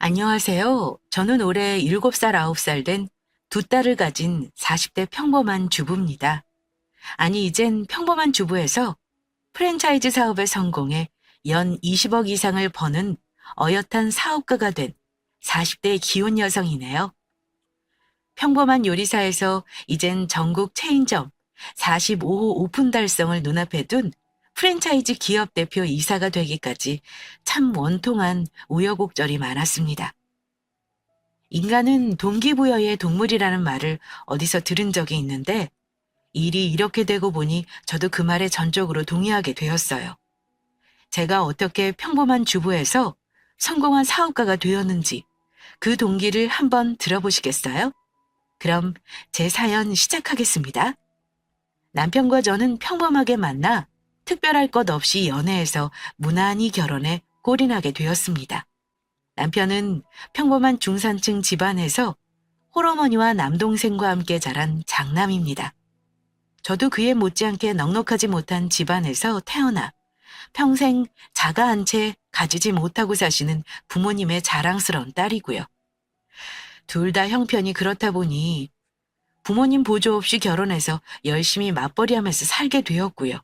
안녕하세요. 저는 올해 7살, 9살 된 두 딸을 가진 40대 평범한 주부입니다. 아니, 이젠 평범한 주부에서 프랜차이즈 사업에 성공해 연 20억 이상을 버는 어엿한 사업가가 된 40대 기혼 여성이네요. 평범한 요리사에서 이젠 전국 체인점 45호 오픈 달성을 눈앞에 둔 프랜차이즈 기업 대표 이사가 되기까지 참 원통한 우여곡절이 많았습니다. 인간은 동기부여의 동물이라는 말을 어디서 들은 적이 있는데 일이 이렇게 되고 보니 저도 그 말에 전적으로 동의하게 되었어요. 제가 어떻게 평범한 주부에서 성공한 사업가가 되었는지 그 동기를 한번 들어보시겠어요? 그럼 제 사연 시작하겠습니다. 남편과 저는 평범하게 만나 특별할 것 없이 연애해서 무난히 결혼해 골인하게 되었습니다. 남편은 평범한 중산층 집안에서 홀어머니와 남동생과 함께 자란 장남입니다. 저도 그에 못지않게 넉넉하지 못한 집안에서 태어나 평생 자가 한 채 가지지 못하고 사시는 부모님의 자랑스러운 딸이고요. 둘 다 형편이 그렇다 보니 부모님 보조 없이 결혼해서 열심히 맞벌이하면서 살게 되었고요.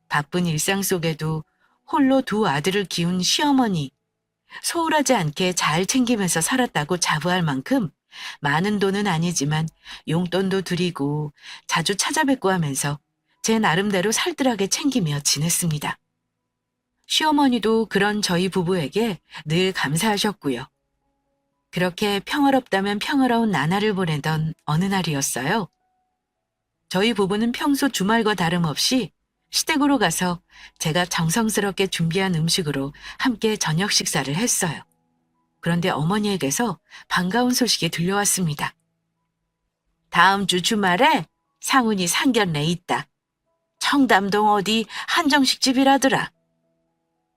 바쁜 일상 속에도 홀로 두 아들을 키운 시어머니, 소홀하지 않게 잘 챙기면서 살았다고 자부할 만큼 많은 돈은 아니지만 용돈도 드리고 자주 찾아뵙고 하면서 제 나름대로 살뜰하게 챙기며 지냈습니다. 시어머니도 그런 저희 부부에게 늘 감사하셨고요. 그렇게 평화롭다면 평화로운 나날을 보내던 어느 날이었어요. 저희 부부는 평소 주말과 다름없이 시댁으로 가서 제가 정성스럽게 준비한 음식으로 함께 저녁 식사를 했어요. 그런데 어머니에게서 반가운 소식이 들려왔습니다. 다음 주 주말에 상훈이 상견례 있다. 청담동 어디 한정식 집이라더라.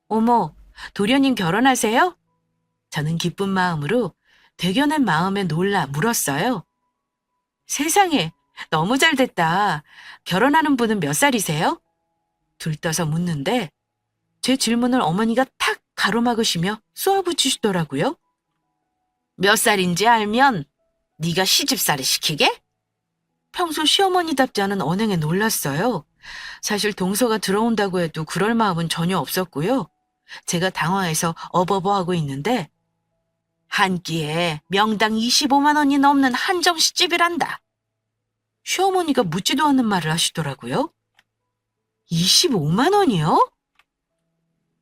어머, 도련님 결혼하세요? 저는 기쁜 마음으로 대견한 마음에 놀라 물었어요. 세상에, 너무 잘 됐다. 결혼하는 분은 몇 살이세요? 들떠서 묻는데 제 질문을 어머니가 탁 가로막으시며 쏘아붙이시더라고요. 몇 살인지 알면 네가 시집살이 시키게? 평소 시어머니답지 않은 언행에 놀랐어요. 사실 동서가 들어온다고 해도 그럴 마음은 전혀 없었고요. 제가 당황해서 어버버하고 있는데 한 끼에 명당 25만 원이 넘는 한정식집이란다. 시어머니가 묻지도 않는 말을 하시더라고요. 25만 원이요?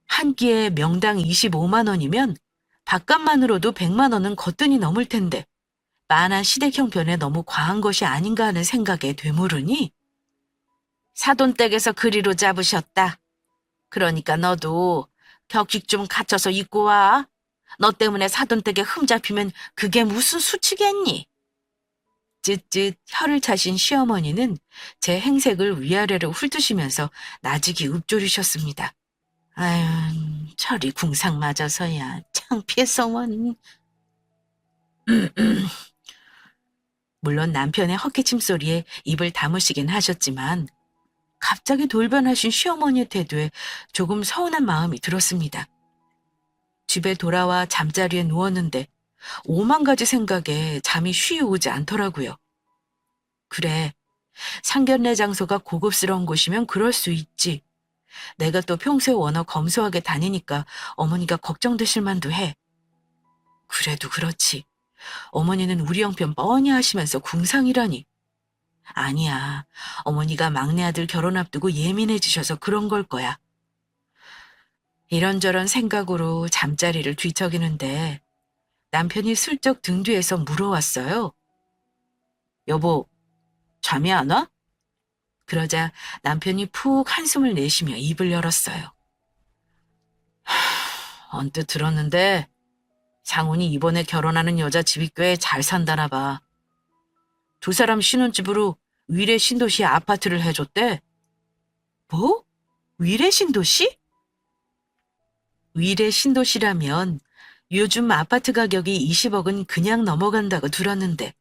한 끼에 명당 25만 원이면 밥값만으로도 100만 원은 거뜬히 넘을 텐데 만한 시댁 형편에 너무 과한 것이 아닌가 하는 생각에 되물으니 사돈댁에서 그리로 잡으셨다. 그러니까 너도 격식 좀 갖춰서 입고 와. 너 때문에 사돈댁에 흠 잡히면 그게 무슨 수치겠니? 쯧쯧 혀를 차신 시어머니는 제 행색을 위아래로 훑으시면서 나직이 읊조리셨습니다. 아유, 철이 궁상 맞아서야 창피해서원. 물론 남편의 헛기침 소리에 입을 다무시긴 하셨지만 갑자기 돌변하신 시어머니의 태도에 조금 서운한 마음이 들었습니다. 집에 돌아와 잠자리에 누웠는데 5만 가지 생각에 잠이 쉬이 오지 않더라고요. 그래, 상견례 장소가 고급스러운 곳이면 그럴 수 있지. 내가 또 평소에 워낙 검소하게 다니니까 어머니가 걱정되실 만도 해. 그래도 그렇지. 어머니는 우리 형편 뻔히 하시면서 궁상이라니. 아니야. 어머니가 막내 아들 결혼 앞두고 예민해지셔서 그런 걸 거야. 이런저런 생각으로 잠자리를 뒤척이는데 남편이 슬쩍 등 뒤에서 물어왔어요. 여보, 잠이 안 와? 그러자 남편이 푹 한숨을 내쉬며 입을 열었어요. 언뜻 들었는데 상훈이 이번에 결혼하는 여자 집이 꽤 잘 산다나 봐. 두 사람 신혼집으로 위례 신도시에 아파트를 해줬대. 뭐? 위례 신도시? 위례 신도시라면 요즘 아파트 가격이 20억은 그냥 넘어간다고 들었는데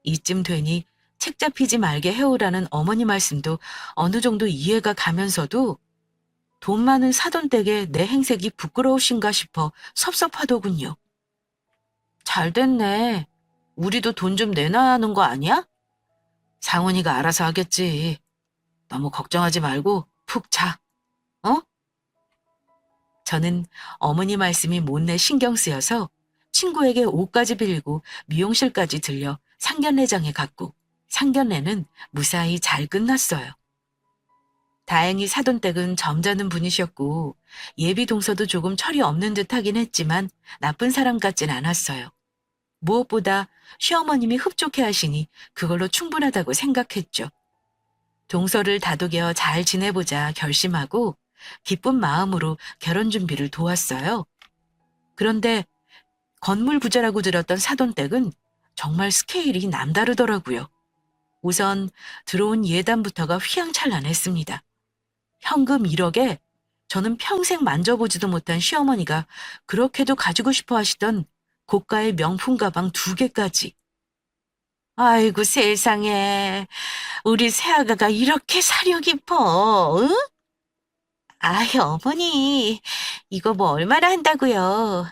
이쯤 되니 책 잡히지 말게 해오라는 어머니 말씀도 어느 정도 이해가 가면서도 돈 많은 사돈댁에 내 행색이 부끄러우신가 싶어 섭섭하더군요. 잘 됐네. 우리도 돈 좀 내놔야 하는 거 아니야? 상훈이가 알아서 하겠지. 너무 걱정하지 말고 푹 자. 어? 저는 어머니 말씀이 못내 신경 쓰여서 친구에게 옷까지 빌리고 미용실까지 들려 상견례장에 갔고 상견례는 무사히 잘 끝났어요. 다행히 사돈댁은 점잖은 분이셨고 예비 동서도 조금 철이 없는 듯 하긴 했지만 나쁜 사람 같진 않았어요. 무엇보다 시어머님이 흡족해 하시니 그걸로 충분하다고 생각했죠. 동서를 다독여 잘 지내보자 결심하고 기쁜 마음으로 결혼 준비를 도왔어요. 그런데 건물 부자라고 들었던 사돈댁은 정말 스케일이 남다르더라고요. 우선 들어온 예단부터가 휘황찬란했습니다. 현금 1억에 저는 평생 만져보지도 못한 시어머니가 그렇게도 가지고 싶어 하시던 고가의 명품 가방 2개까지. 아이고 세상에, 우리 새아가가 이렇게 사려 깊어, 응? 아이 어머니, 이거 뭐 얼마나 한다고요?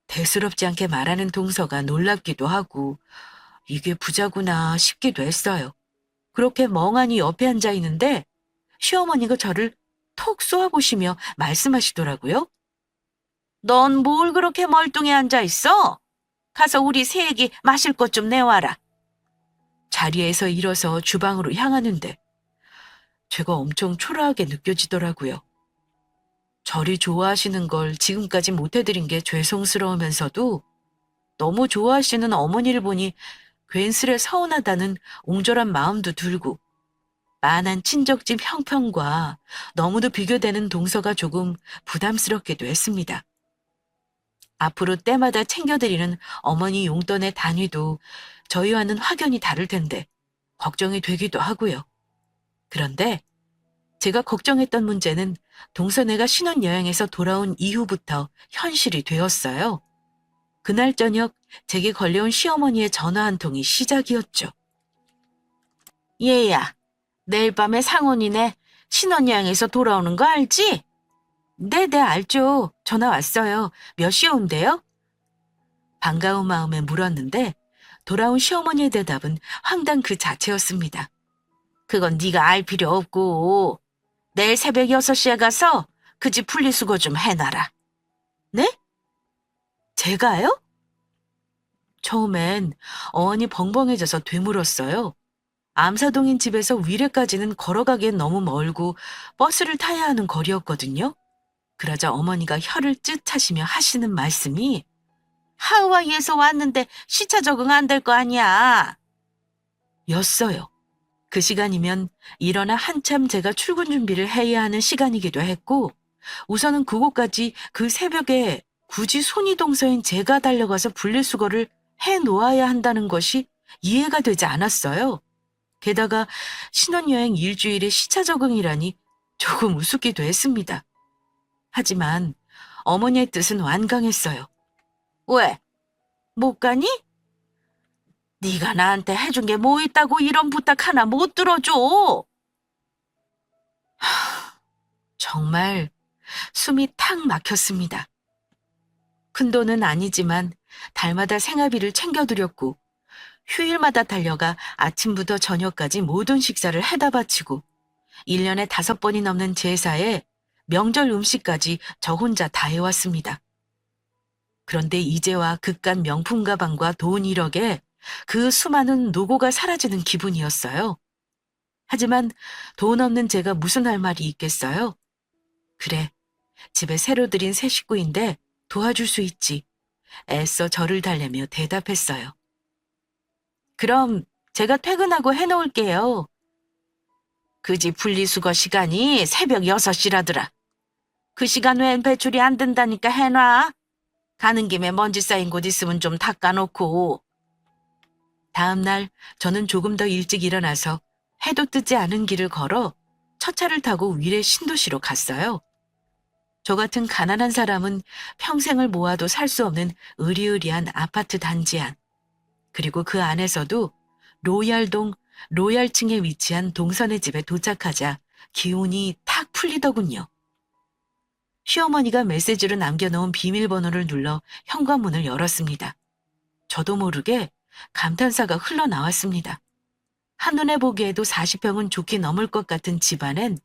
대수롭지 않게 말하는 동서가 놀랍기도 하고 이게 부자구나 싶기도 했어요. 그렇게 멍하니 옆에 앉아 있는데 시어머니가 저를 톡 쏘아보시며 말씀하시더라고요. 넌 뭘 그렇게 멀뚱히 앉아 있어? 가서 우리 새애기 마실 것 좀 내와라. 자리에서 일어서 주방으로 향하는데 제가 엄청 초라하게 느껴지더라고요. 저리 좋아하시는 걸 지금까지 못해드린 게 죄송스러우면서도 너무 좋아하시는 어머니를 보니 괜스레 서운하다는 옹졸한 마음도 들고 만한 친정집 형편과 너무도 비교되는 동서가 조금 부담스럽기도 했습니다. 앞으로 때마다 챙겨드리는 어머니 용돈의 단위도 저희와는 확연히 다를 텐데 걱정이 되기도 하고요. 그런데 제가 걱정했던 문제는 동서네가 신혼여행에서 돌아온 이후부터 현실이 되었어요. 그날 저녁 제게 걸려온 시어머니의 전화 한 통이 시작이었죠. 얘야, 내일 밤에 상훈이네 신혼여행에서 돌아오는 거 알지? 네, 알죠. 전화 왔어요. 몇 시에 온대요? 반가운 마음에 물었는데 돌아온 시어머니의 대답은 황당 그 자체였습니다. 그건 네가 알 필요 없고 내일 새벽 6시에 가서 그 집 분리수거 좀 해놔라. 네? 제가요? 처음엔 어안이 벙벙해져서 되물었어요. 암사동인 집에서 위례까지는 걸어가기엔 너무 멀고 버스를 타야 하는 거리였거든요. 그러자 어머니가 혀를 쯧하시며 하시는 말씀이 하와이에서 왔는데 시차 적응 안 될 거 아니야. 였어요. 그 시간이면 일어나 한참 제가 출근 준비를 해야 하는 시간이기도 했고 우선은 그곳까지 그 새벽에 굳이 손이 동서인 제가 달려가서 분리수거를 해놓아야 한다는 것이 이해가 되지 않았어요. 게다가 신혼여행 일주일에 시차 적응이라니 조금 우습기도 했습니다. 하지만 어머니의 뜻은 완강했어요. 왜? 못 가니? 네가 나한테 해준 게 뭐 있다고 이런 부탁 하나 못 들어줘? 정말 숨이 탁 막혔습니다. 큰돈은 아니지만 달마다 생활비를 챙겨드렸고 휴일마다 달려가 아침부터 저녁까지 모든 식사를 해다 바치고 1년에 5번이 넘는 제사에 명절 음식까지 저 혼자 다 해왔습니다. 그런데 이제와 그깟 명품 가방과 돈 1억에 그 수많은 노고가 사라지는 기분이었어요. 하지만 돈 없는 제가 무슨 할 말이 있겠어요? 그래, 집에 새로 들인 새 식구인데 도와줄 수 있지. 애써 저를 달래며 대답했어요. 그럼 제가 퇴근하고 해놓을게요. 그 집 분리수거 시간이 새벽 6시라더라. 그 시간 외엔 배출이 안 된다니까 해놔. 가는 김에 먼지 쌓인 곳 있으면 좀 닦아놓고. 다음 날 저는 조금 더 일찍 일어나서 해도 뜨지 않은 길을 걸어 첫 차를 타고 위례 신도시로 갔어요. 저 같은 가난한 사람은 평생을 모아도 살 수 없는 으리으리한 아파트 단지 안, 그리고 그 안에서도 로얄동 로얄층에 위치한 동선의 집에 도착하자 기운이 탁 풀리더군요. 시어머니가 메시지로 남겨놓은 비밀번호를 눌러 현관문을 열었습니다. 저도 모르게 감탄사가 흘러나왔습니다. 한눈에 보기에도 40평은 좋게 넘을 것 같은 집안엔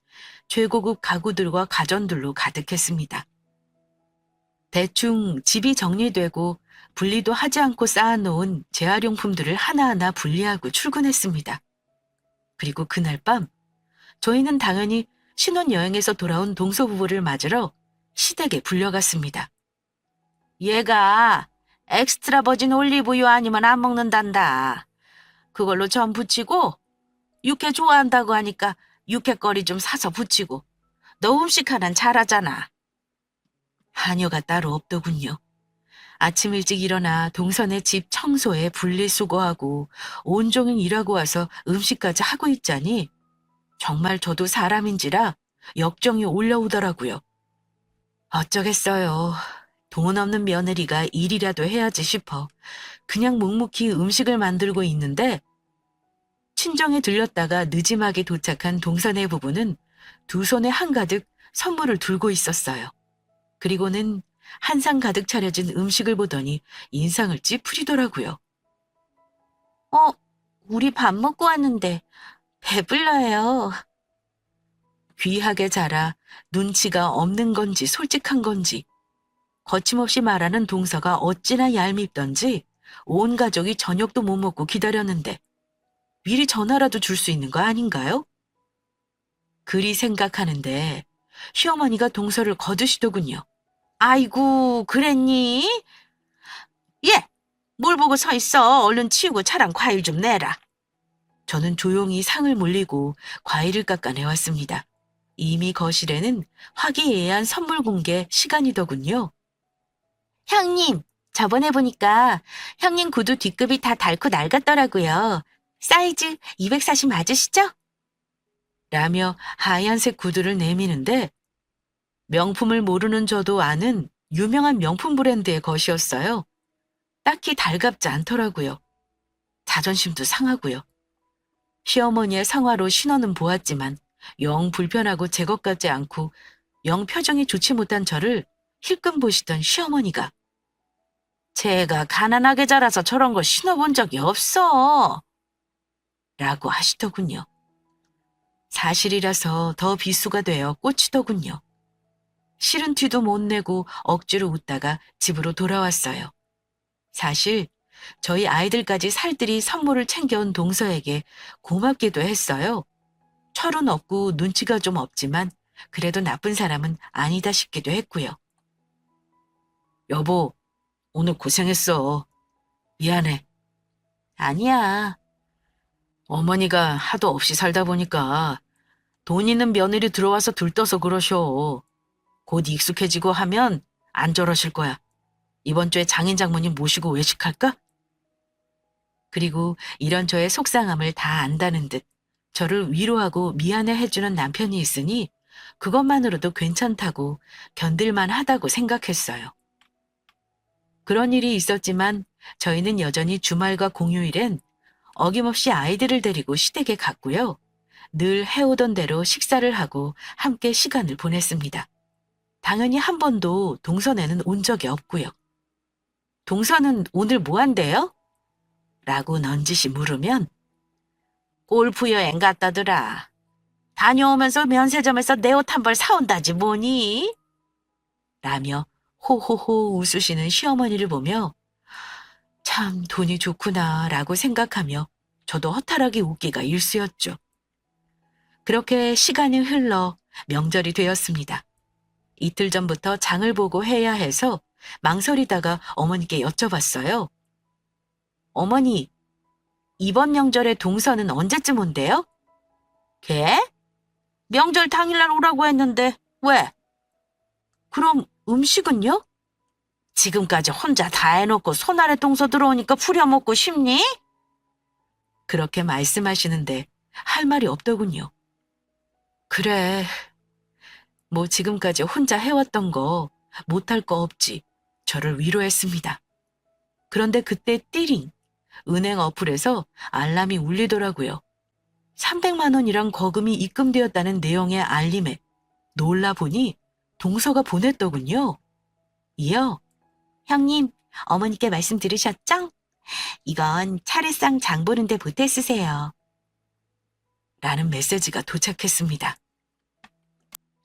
최고급 가구들과 가전들로 가득했습니다. 대충 집이 정리되고 분리도 하지 않고 쌓아놓은 재활용품들을 하나하나 분리하고 출근했습니다. 그리고 그날 밤 저희는 당연히 신혼여행에서 돌아온 동서부부를 맞으러 시댁에 불려갔습니다. 얘가 엑스트라 버진 올리브유 아니면 안 먹는단다. 그걸로 전 부치고 육회 좋아한다고 하니까 육회거리 좀 사서 부치고 너 음식 하나는 잘하잖아. 하녀가 따로 없더군요. 아침 일찍 일어나 동선의 집 청소에 분리수거하고 온종일 일하고 와서 음식까지 하고 있자니 정말 저도 사람인지라 역정이 올라오더라고요. 어쩌겠어요. 돈 없는 며느리가 일이라도 해야지 싶어 그냥 묵묵히 음식을 만들고 있는데 친정에 들렸다가 느지막이 도착한 동선의 부부는 두 손에 한가득 선물을 들고 있었어요. 그리고는 한 상 가득 차려진 음식을 보더니 인상을 찌푸리더라고요. 우리 밥 먹고 왔는데 배불러요. 귀하게 자라 눈치가 없는 건지 솔직한 건지 거침없이 말하는 동서가 어찌나 얄밉던지 온 가족이 저녁도 못 먹고 기다렸는데 미리 전화라도 줄 수 있는 거 아닌가요? 그리 생각하는데 시어머니가 동서를 거두시더군요. 아이고, 그랬니? 예, 뭘 보고 서 있어. 얼른 치우고 차랑 과일 좀 내라. 저는 조용히 상을 물리고 과일을 깎아내왔습니다. 이미 거실에는 화기애애한 선물 공개 시간이더군요. 형님, 저번에 보니까 형님 구두 뒷급이 다 닳고 낡았더라고요. 사이즈 240 맞으시죠? 라며 하얀색 구두를 내미는데 명품을 모르는 저도 아는 유명한 명품 브랜드의 것이었어요. 딱히 달갑지 않더라고요. 자존심도 상하고요. 시어머니의 상화로 신어는 보았지만 영 불편하고 제 것 같지 않고 영 표정이 좋지 못한 저를 힐끔 보시던 시어머니가 제가 가난하게 자라서 저런 거 신어본 적이 없어. 라고 하시더군요. 사실이라서 더 비수가 되어 꽂히더군요. 싫은 티도 못 내고 억지로 웃다가 집으로 돌아왔어요. 사실 저희 아이들까지 살뜰히 선물을 챙겨온 동서에게 고맙기도 했어요. 철은 없고 눈치가 좀 없지만 그래도 나쁜 사람은 아니다 싶기도 했고요. 여보, 오늘 고생했어. 미안해. 아니야. 어머니가 하도 없이 살다 보니까 돈 있는 며느리 들어와서 들떠서 그러셔. 곧 익숙해지고 하면 안 저러실 거야. 이번 주에 장인 장모님 모시고 외식할까? 그리고 이런 저의 속상함을 다 안다는 듯 저를 위로하고 미안해 해주는 남편이 있으니 그것만으로도 괜찮다고 견딜만 하다고 생각했어요. 그런 일이 있었지만 저희는 여전히 주말과 공휴일엔 어김없이 아이들을 데리고 시댁에 갔고요. 늘 해오던 대로 식사를 하고 함께 시간을 보냈습니다. 당연히 한 번도 동선에는 온 적이 없고요. 동선은 오늘 뭐 한대요? 라고 넌지시 물으면 골프 여행 갔다더라. 다녀오면서 면세점에서 내 옷 한 벌 사온다지 뭐니? 라며 호호호 웃으시는 시어머니를 보며 참 돈이 좋구나 라고 생각하며 저도 허탈하게 웃기가 일쑤였죠. 그렇게 시간이 흘러 명절이 되었습니다. 이틀 전부터 장을 보고 해야 해서 망설이다가 어머니께 여쭤봤어요. 어머니, 이번 명절에 동서는 언제쯤 온대요? 걔? 명절 당일날 오라고 했는데 왜? 그럼 음식은요? 지금까지 혼자 다 해놓고 손아래 동서 들어오니까 부려먹고 싶니? 그렇게 말씀하시는데 할 말이 없더군요. 그래, 뭐 지금까지 혼자 해왔던 거 못할 거 없지. 저를 위로했습니다. 그런데 그때 띠링, 은행 어플에서 알람이 울리더라고요. 300만 원이랑 거금이 입금되었다는 내용의 알림에 놀라보니 동서가 보냈더군요. 이어 형님, 어머니께 말씀 들으셨죠? 이건 차례상 장 보는데 보태 쓰세요. 라는 메시지가 도착했습니다.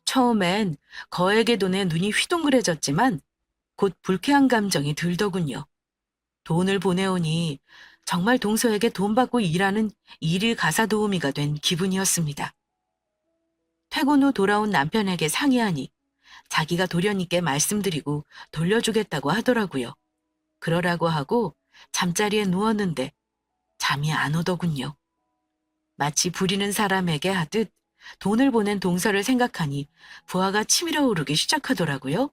처음엔 거액의 돈에 눈이 휘둥그레졌지만 곧 불쾌한 감정이 들더군요. 돈을 보내오니 정말 동서에게 돈 받고 일하는 일일 가사 도우미가 된 기분이었습니다. 퇴근 후 돌아온 남편에게 상의하니 자기가 도련님께 말씀드리고 돌려주겠다고 하더라고요. 그러라고 하고 잠자리에 누웠는데 잠이 안 오더군요. 마치 부리는 사람에게 하듯 돈을 보낸 동서를 생각하니 부하가 치밀어 오르기 시작하더라고요.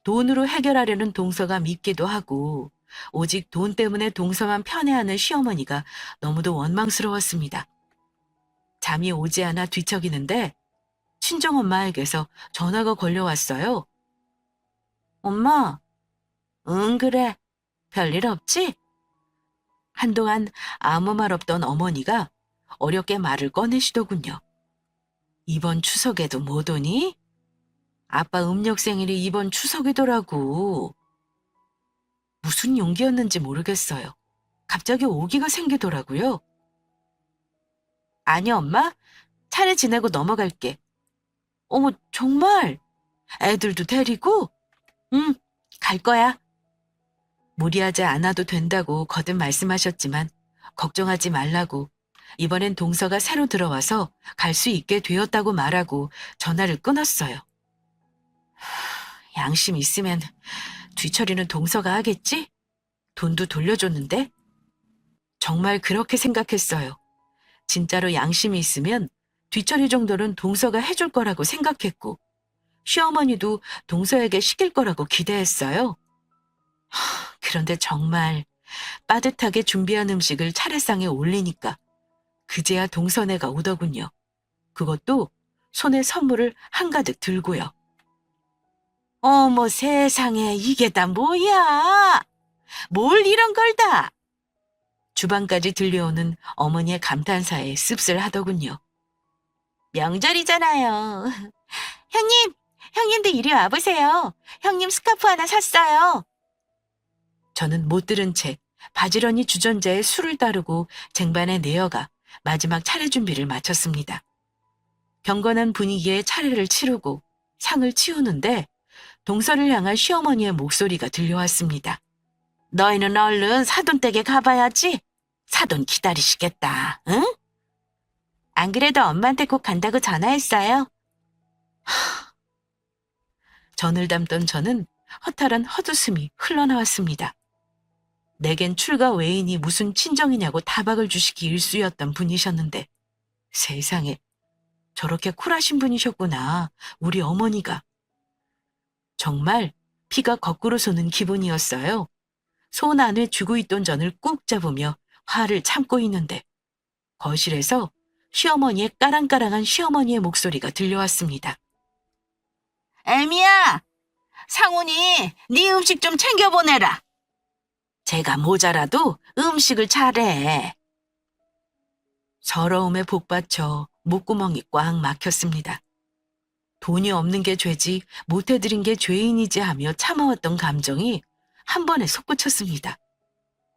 돈으로 해결하려는 동서가 밉기도 하고 오직 돈 때문에 동서만 편애하는 시어머니가 너무도 원망스러웠습니다. 잠이 오지 않아 뒤척이는데 친정엄마에게서 전화가 걸려왔어요. 엄마, 응 그래. 별일 없지? 한동안 아무 말 없던 어머니가 어렵게 말을 꺼내시더군요. 이번 추석에도 못 오니? 아빠 음력 생일이 이번 추석이더라고. 무슨 용기였는지 모르겠어요. 갑자기 오기가 생기더라고요. 아니 엄마, 차례 지내고 넘어갈게. 어머 정말? 애들도 데리고? 응, 갈 거야. 무리하지 않아도 된다고 거듭 말씀하셨지만 걱정하지 말라고 이번엔 동서가 새로 들어와서 갈 수 있게 되었다고 말하고 전화를 끊었어요. 양심 있으면 뒤처리는 동서가 하겠지? 돈도 돌려줬는데? 정말 그렇게 생각했어요. 진짜로 양심이 있으면 뒤처리 정도는 동서가 해줄 거라고 생각했고 시어머니도 동서에게 시킬 거라고 기대했어요. 그런데 정말 빠듯하게 준비한 음식을 차례상에 올리니까 그제야 동서네가 오더군요. 그것도 손에 선물을 한가득 들고요. 어머 세상에 이게 다 뭐야? 뭘 이런 걸 다? 주방까지 들려오는 어머니의 감탄사에 씁쓸하더군요. 명절이잖아요. 형님, 형님도 이리 와보세요. 형님 스카프 하나 샀어요. 저는 못 들은 채 바지런히 주전자에 술을 따르고 쟁반에 내어가 마지막 차례 준비를 마쳤습니다. 경건한 분위기에 차례를 치르고 상을 치우는데 동서를 향한 시어머니의 목소리가 들려왔습니다. 너희는 얼른 사돈댁에 가봐야지. 사돈 기다리시겠다, 응? 안 그래도 엄마한테 꼭 간다고 전화했어요. 전을 담던 저는 허탈한 헛웃음이 흘러나왔습니다. 내겐 출가 외인이 무슨 친정이냐고 타박을 주시기 일쑤였던 분이셨는데 세상에 저렇게 쿨하신 분이셨구나, 우리 어머니가. 정말 피가 거꾸로 솟는 기분이었어요. 손 안에 쥐고 있던 전을 꾹 잡으며 화를 참고 있는데 거실에서 시어머니의 까랑까랑한 시어머니의 목소리가 들려왔습니다. 애미야, 상훈이 네 음식 좀 챙겨보내라. 제가 모자라도 음식을 잘해. 서러움에 복받쳐 목구멍이 꽉 막혔습니다. 돈이 없는 게 죄지 못해드린 게 죄인이지 하며 참아왔던 감정이 한 번에 솟구쳤습니다.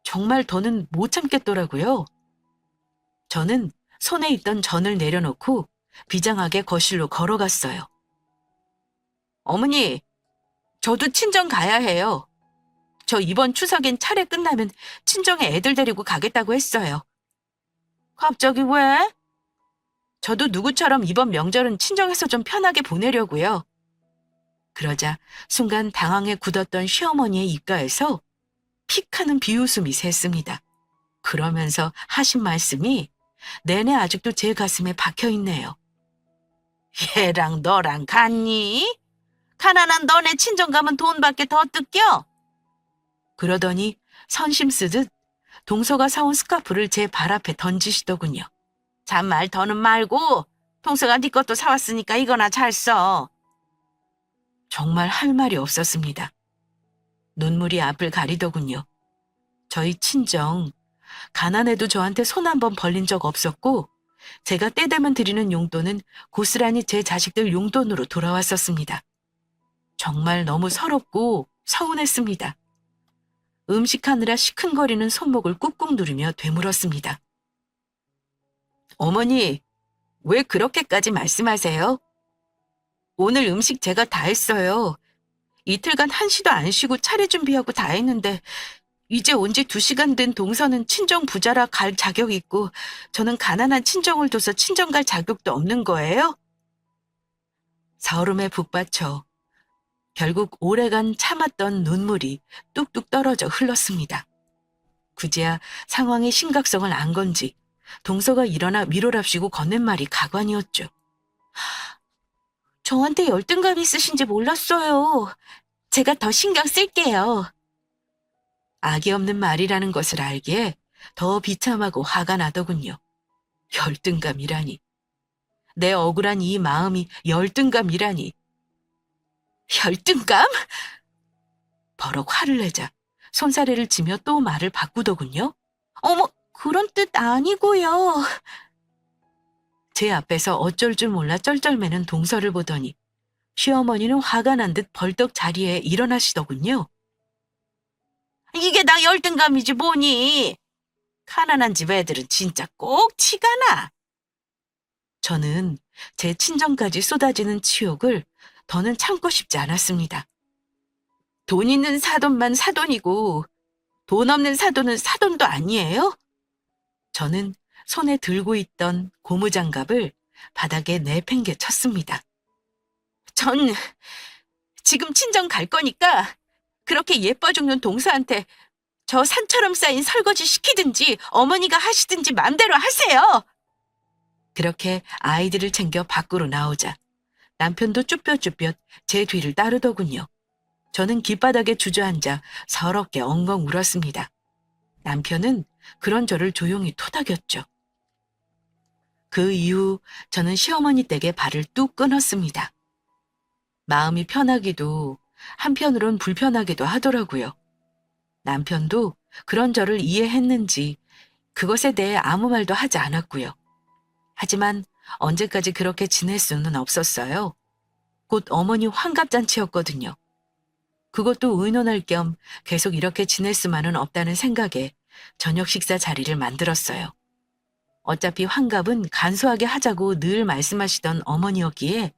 정말 더는 못 참겠더라고요. 저는 손에 있던 전을 내려놓고 비장하게 거실로 걸어갔어요. 어머니, 저도 친정 가야 해요. 저 이번 추석엔 차례 끝나면 친정에 애들 데리고 가겠다고 했어요. 갑자기 왜? 저도 누구처럼 이번 명절은 친정에서 좀 편하게 보내려고요. 그러자 순간 당황해 굳었던 시어머니의 입가에서 픽 하는 비웃음이 샜습니다. 그러면서 하신 말씀이 내내 아직도 제 가슴에 박혀있네요. 얘랑 너랑 같니? 가난한 너네 친정 가면 돈밖에 더 뜯겨? 그러더니 선심 쓰듯 동서가 사온 스카프를 제 발 앞에 던지시더군요. 잔말 더는 말고 동서가 네 것도 사왔으니까 이거나 잘 써. 정말 할 말이 없었습니다. 눈물이 앞을 가리더군요. 저희 친정, 가난해도 저한테 손 한 번 벌린 적 없었고 제가 때 되면 드리는 용돈은 고스란히 제 자식들 용돈으로 돌아왔었습니다. 정말 너무 서럽고 서운했습니다. 음식하느라 시큰거리는 손목을 꾹꾹 누르며 되물었습니다. 어머니, 왜 그렇게까지 말씀하세요? 오늘 음식 제가 다 했어요. 이틀간 한시도 안 쉬고 차례 준비하고 다 했는데 이제 온 지 2시간 된 동서는 친정 부자라 갈 자격이 있고 저는 가난한 친정을 둬서 친정 갈 자격도 없는 거예요? 서름에 북받쳐 결국 오래간 참았던 눈물이 뚝뚝 떨어져 흘렀습니다. 그제야 상황의 심각성을 안 건지 동서가 일어나 위로랍시고 건넨 말이 가관이었죠. 저한테 열등감 있으신지 몰랐어요. 제가 더 신경 쓸게요. 악이 없는 말이라는 것을 알기에 더 비참하고 화가 나더군요. 열등감이라니. 내 억울한 이 마음이 열등감이라니. 열등감? 버럭 화를 내자 손사래를 치며 또 말을 바꾸더군요. 어머, 그런 뜻 아니고요. 제 앞에서 어쩔 줄 몰라 쩔쩔매는 동서를 보더니 시어머니는 화가 난 듯 벌떡 자리에 일어나시더군요. 이게 나 열등감이지 뭐니. 가난한 집 애들은 진짜 꼭 치가 나. 저는 제 친정까지 쏟아지는 치욕을 더는 참고 싶지 않았습니다. 돈 있는 사돈만 사돈이고 돈 없는 사돈은 사돈도 아니에요? 저는 손에 들고 있던 고무장갑을 바닥에 내팽개 쳤습니다. 전 지금 친정 갈 거니까 그렇게 예뻐 죽는 동서한테 저 산처럼 쌓인 설거지 시키든지 어머니가 하시든지 맘대로 하세요. 그렇게 아이들을 챙겨 밖으로 나오자 남편도 쭈뼛쭈뼛 제 뒤를 따르더군요. 저는 길바닥에 주저앉아 서럽게 엉엉 울었습니다. 남편은 그런 저를 조용히 토닥였죠. 그 이후 저는 시어머니 댁에 발을 뚝 끊었습니다. 마음이 편하기도 한편으론 불편하기도 하더라고요. 남편도 그런 저를 이해했는지 그것에 대해 아무 말도 하지 않았고요. 하지만 언제까지 그렇게 지낼 수는 없었어요. 곧 어머니 환갑잔치였거든요. 그것도 의논할 겸 계속 이렇게 지낼 수만은 없다는 생각에 저녁 식사 자리를 만들었어요. 어차피 환갑은 간소하게 하자고 늘 말씀하시던 어머니였기에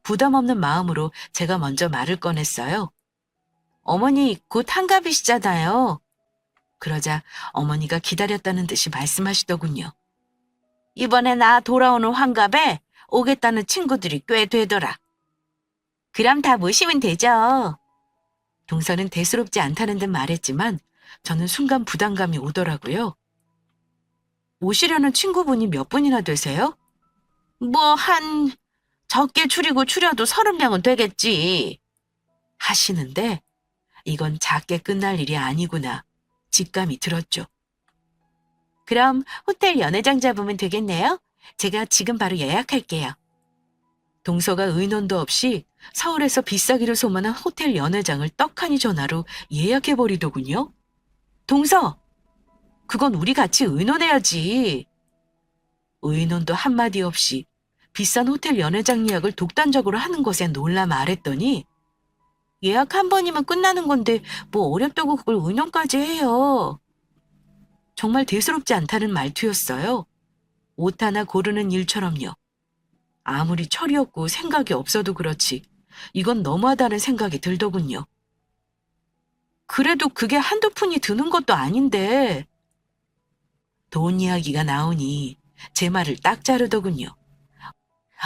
부담 없는 마음으로 제가 먼저 말을 꺼냈어요. 어머니 곧 한갑이시잖아요. 그러자 어머니가 기다렸다는 듯이 말씀하시더군요. 이번에 나 돌아오는 환갑에 오겠다는 친구들이 꽤 되더라. 그럼 다 모시면 되죠. 동서는 대수롭지 않다는 듯 말했지만 저는 순간 부담감이 오더라고요. 오시려는 친구분이 몇 분이나 되세요? 적게 추리고 추려도 30명은 되겠지. 하시는데 이건 작게 끝날 일이 아니구나 직감이 들었죠. 그럼 호텔 연회장 잡으면 되겠네요. 제가 지금 바로 예약할게요. 동서가 의논도 없이 서울에서 비싸기로 소문난 호텔 연회장을 떡하니 전화로 예약해버리더군요. 동서, 그건 우리 같이 의논해야지. 의논도 한마디 없이 비싼 호텔 연회장 예약을 독단적으로 하는 것에 놀라 말했더니 예약 한 번이면 끝나는 건데 뭐 어렵다고 그걸 의논까지 해요. 정말 대수롭지 않다는 말투였어요. 옷 하나 고르는 일처럼요. 아무리 철이 없고 생각이 없어도 그렇지 이건 너무하다는 생각이 들더군요. 그래도 그게 한두 푼이 드는 것도 아닌데. 돈 이야기가 나오니 제 말을 딱 자르더군요.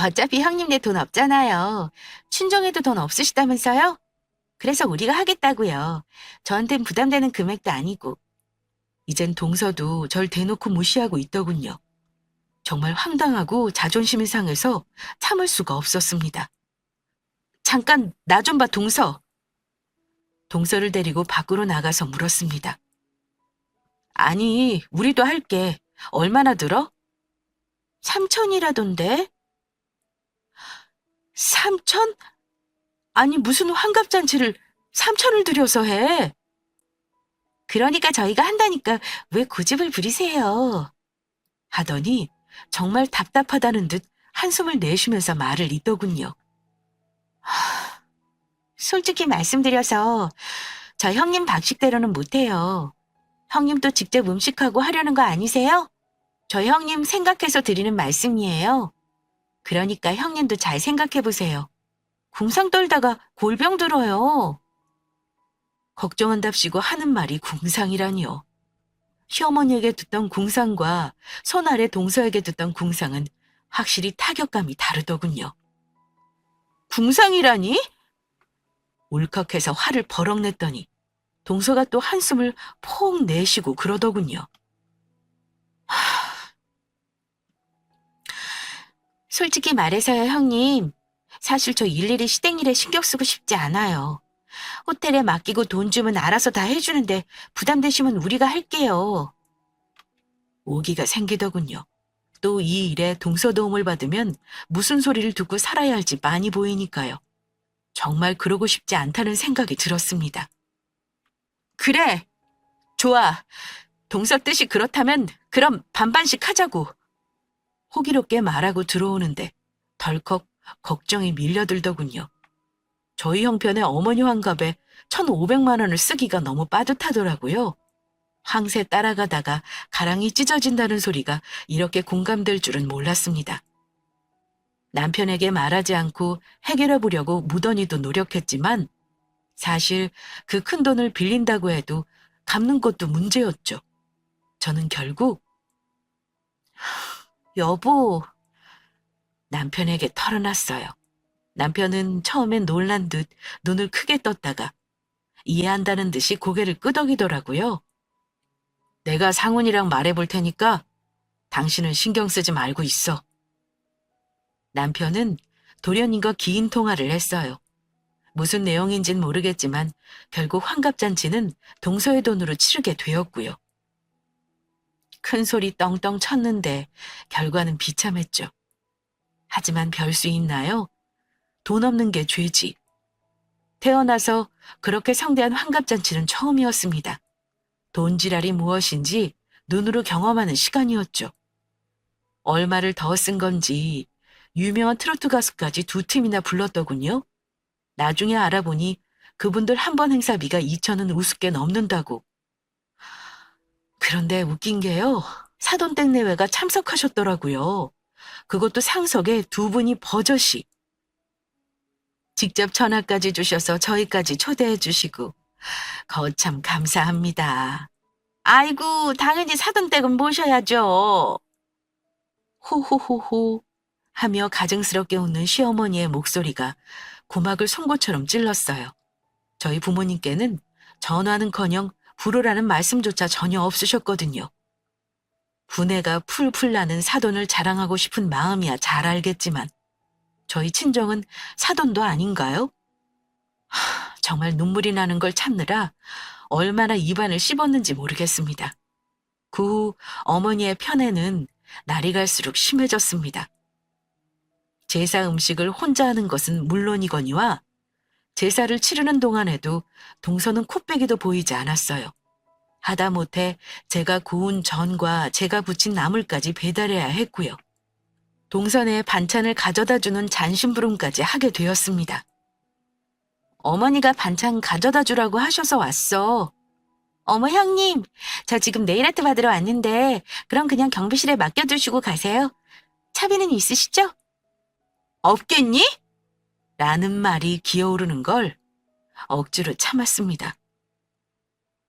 어차피 형님네 돈 없잖아요. 친정에도 돈 없으시다면서요? 그래서 우리가 하겠다고요. 저한텐 부담되는 금액도 아니고. 이젠 동서도 절 대놓고 무시하고 있더군요. 정말 황당하고 자존심이 상해서 참을 수가 없었습니다. 잠깐 나 좀 봐, 동서. 동서를 데리고 밖으로 나가서 물었습니다. 아니, 우리도 할게. 얼마나 들어? 3천이라던데? 3천? 아니, 무슨 환갑잔치를 3천을 들여서 해? 그러니까 저희가 한다니까 왜 고집을 부리세요? 하더니 정말 답답하다는 듯 한숨을 내쉬면서 말을 잇더군요. 솔직히 말씀드려서 저 형님 방식대로는 못해요. 형님도 직접 음식하고 하려는 거 아니세요? 저 형님 생각해서 드리는 말씀이에요. 그러니까 형님도 잘 생각해 보세요. 궁상 떨다가 골병 들어요. 걱정한답시고 하는 말이 궁상이라니요. 시어머니에게 듣던 궁상과 손 아래 동서에게 듣던 궁상은 확실히 타격감이 다르더군요. 궁상이라니? 울컥해서 화를 버럭 냈더니 동서가 또 한숨을 폭 내쉬고 그러더군요. 솔직히 말해서요, 형님. 사실 저 일일이 시댁일에 신경 쓰고 싶지 않아요. 호텔에 맡기고 돈 주면 알아서 다 해주는데 부담되시면 우리가 할게요. 오기가 생기더군요. 또 이 일에 동서 도움을 받으면 무슨 소리를 듣고 살아야 할지 많이 보이니까요. 정말 그러고 싶지 않다는 생각이 들었습니다. 그래, 좋아. 동서 뜻이 그렇다면 그럼 반반씩 하자고. 호기롭게 말하고 들어오는데 덜컥 걱정이 밀려들더군요. 저희 형편에 어머니 환갑에 1,500만 원을 쓰기가 너무 빠듯하더라고요. 황새 따라가다가 가랑이 찢어진다는 소리가 이렇게 공감될 줄은 몰랐습니다. 남편에게 말하지 않고 해결해 보려고 무던히도 노력했지만 사실 그 큰 돈을 빌린다고 해도 갚는 것도 문제였죠. 저는 결국 여보, 남편에게 털어놨어요. 남편은 처음엔 놀란 듯 눈을 크게 떴다가 이해한다는 듯이 고개를 끄덕이더라고요. 내가 상훈이랑 말해볼 테니까 당신은 신경 쓰지 말고 있어. 남편은 도련님과 긴 통화를 했어요. 무슨 내용인진 모르겠지만 결국 환갑잔치는 동서의 돈으로 치르게 되었고요. 큰 소리 떵떵 쳤는데 결과는 비참했죠. 하지만 별 수 있나요? 돈 없는 게 죄지. 태어나서 그렇게 성대한 환갑잔치는 처음이었습니다. 돈지랄이 무엇인지 눈으로 경험하는 시간이었죠. 얼마를 더 쓴 건지 유명한 트로트 가수까지 2팀이나 불렀더군요. 나중에 알아보니 그분들 한 번 행사비가 2,000은 우습게 넘는다고. 그런데 웃긴 게요. 사돈댁 내외가 참석하셨더라고요. 그것도 상석에 2분이 버젓이. 직접 전화까지 주셔서 저희까지 초대해 주시고 거참 감사합니다. 아이고, 당연히 사돈댁은 모셔야죠. 호호호호 하며 가증스럽게 웃는 시어머니의 목소리가 고막을 송곳처럼 찔렀어요. 저희 부모님께는 전화는커녕 불효라는 말씀조차 전혀 없으셨거든요. 분해가 풀풀 나는 사돈을 자랑하고 싶은 마음이야 잘 알겠지만 저희 친정은 사돈도 아닌가요? 정말 눈물이 나는 걸 참느라 얼마나 입안을 씹었는지 모르겠습니다. 그 후 어머니의 편애는 날이 갈수록 심해졌습니다. 제사 음식을 혼자 하는 것은 물론이거니와 제사를 치르는 동안에도 동서는 코빼기도 보이지 않았어요. 하다못해 제가 구운 전과 제가 부친 나물까지 배달해야 했고요. 동선에 반찬을 가져다주는 잔심부름까지 하게 되었습니다. 어머니가 반찬 가져다 주라고 하셔서 왔어. 어머 형님, 저 지금 네일아트 받으러 왔는데 그럼 그냥 경비실에 맡겨두시고 가세요. 차비는 있으시죠? 없겠니? 라는 말이 기어오르는 걸 억지로 참았습니다.